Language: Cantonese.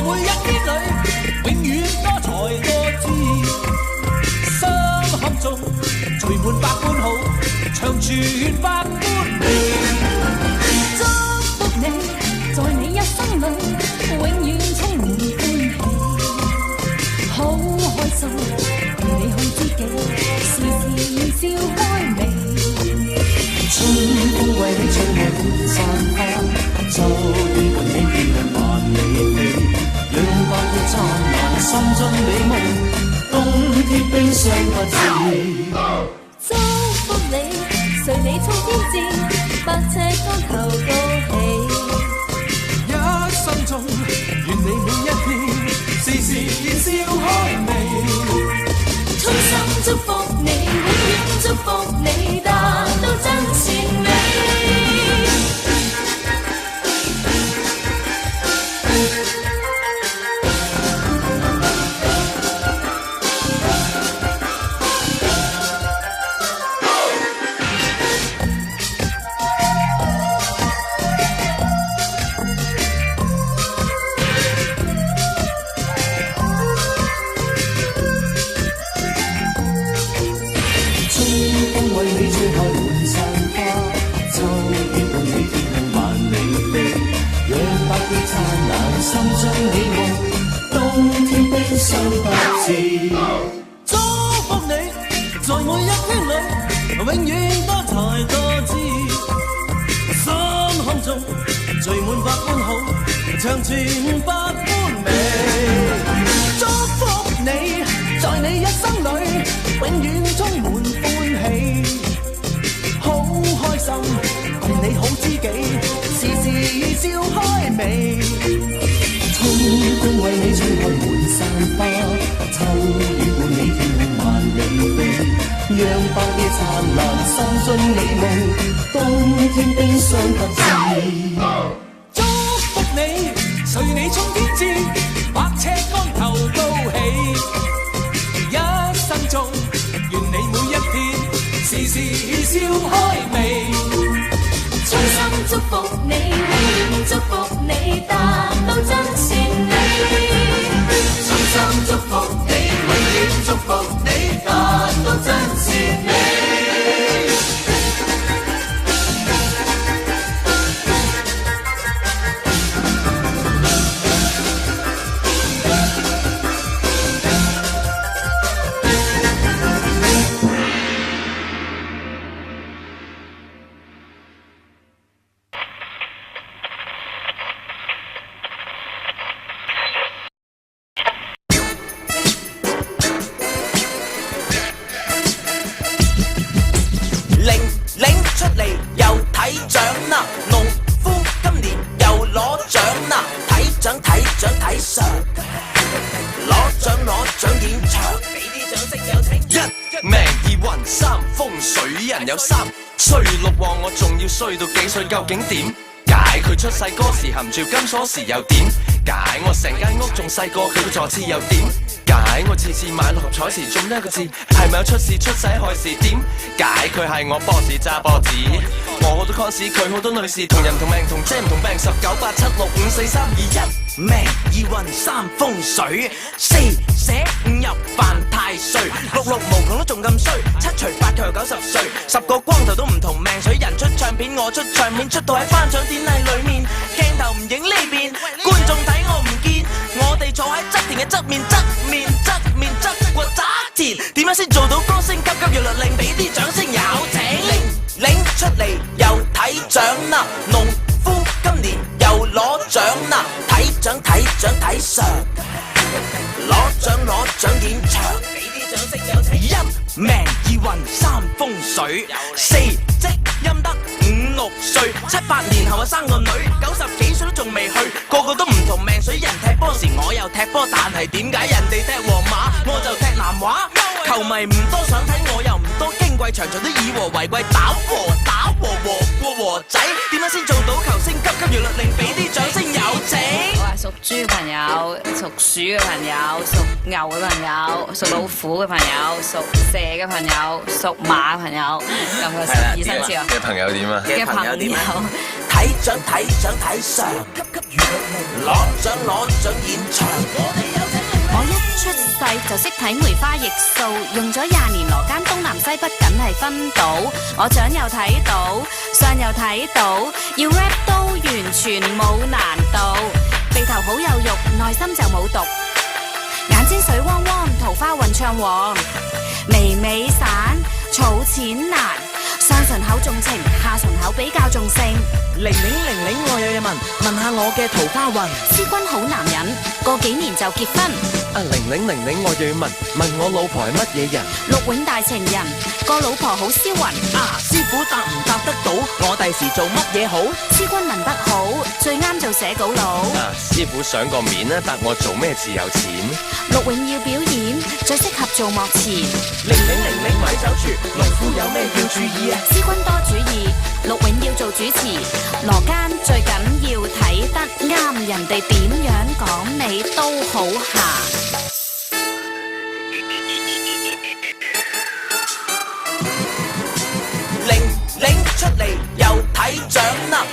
每一天裏，永遠多才多姿。心坎中聚滿百般好，長存百般美。祝福你，在你一生裏，永遠充滿歡喜，好開心，同你好知己，時時笑開眉。春風為你吹愛滿山花，秋雨共你甜人萬里飛，讓百月燦爛，心中美夢，冬天冰霜不至。祝福你，隨你衝天志，百尺竿頭高起。一生中，願你每一天，時時笑開眉。衷心祝福你，永遠祝福你，達到真善美。心中美夢，冬天悲傷不至。祝福你，在每一天裏，永遠多才多姿。心坎中聚滿百般好，長存百般美。祝福你，在你一生裏，永遠充滿歡喜，好開心，同你好知己，時時笑開眉。春風為你吹開滿山花，秋雨伴你甜夢萬里飛，讓百夜燦爛，心中美夢，冬天冰霜不至。祝福你，隨你衝天志，百尺竿頭高起。一生中，願你每一天，時時笑開眉。衷心祝福你，永遠祝福你，達到真善美。衷心祝福你，永遠祝福你，達到真善美。有三衰六旺，我仲要衰到幾歲？究竟點解佢出世嗰時含住金鎖匙又點解我成間屋仲細過佢個座次又點解我次次買六合彩時中一個字係咪有出事出世害事？點解佢係我 boss 揸波子？我好多 cons 佢好多女士，同人同命同姐唔同病，19、8、7、6、5、4、3、2、1命二運三風水，4捨5入犯太歲，6無窮都仲咁衰，7除8佢又90歲，10個光頭都唔同命水，人出唱片我出唱片，出道喺頒獎典禮裏面，鏡頭唔影呢邊，觀眾睇我唔見，我哋坐喺側田嘅側面，側過側田，點樣先做到歌星？急急要律令俾啲掌聲有請，領出嚟又睇獎啦，農夫今年又攞獎啦，睇獎睇相，攞獎現場，俾啲掌聲有請。一命二運三風水，4積陰德5、6歲，7、8年後啊生個女，90幾歲都仲未去，個個都唔同命水。人踢波時我又踢波，但係點解人哋踢皇馬我就踢南華？球迷唔多想睇，我又唔多矜貴，場場都以和為貴，打和仔，點樣先做到球星？急要律令俾啲掌聲有請。我係屬豬嘅朋友，屬鼠嘅朋友，屬牛嘅朋友，屬老虎嘅朋友，屬蛇嘅朋友，屬馬嘅朋友，咁個12生肖嘅朋友點啊？嘅朋友睇獎睇相，攞獎攞獎現場。我一出世就識睇梅花易數，用咗20年羅間東南西北梗係分到。我獎又睇到，相又睇到，要 rap 都完全冇難度。鼻頭好有肉，內心就冇毒。眼睛水汪汪，桃花運暢旺。眉尾散，儲錢難。上唇口重情，下唇口比較重性。玲玲玲玲，我有嘢問下我嘅桃花運。師君好男人，過幾年就結婚。玲玲玲玲，我要問我老婆係乜嘢人？陸永大情人，個老婆好銷魂。師傅答唔答得到？我第時做乜嘢好？師君問得好，最啱做寫稿佬。師傅上個面答我做咩至有錢？陸永要表演，最適合做幕前。玲玲玲玲咪走住，農夫有咩要注意啊？師君多主意，陸永要做主持。羅間最緊要睇得啱，人哋點樣講你都好行。玲玲出嚟又睇獎啦！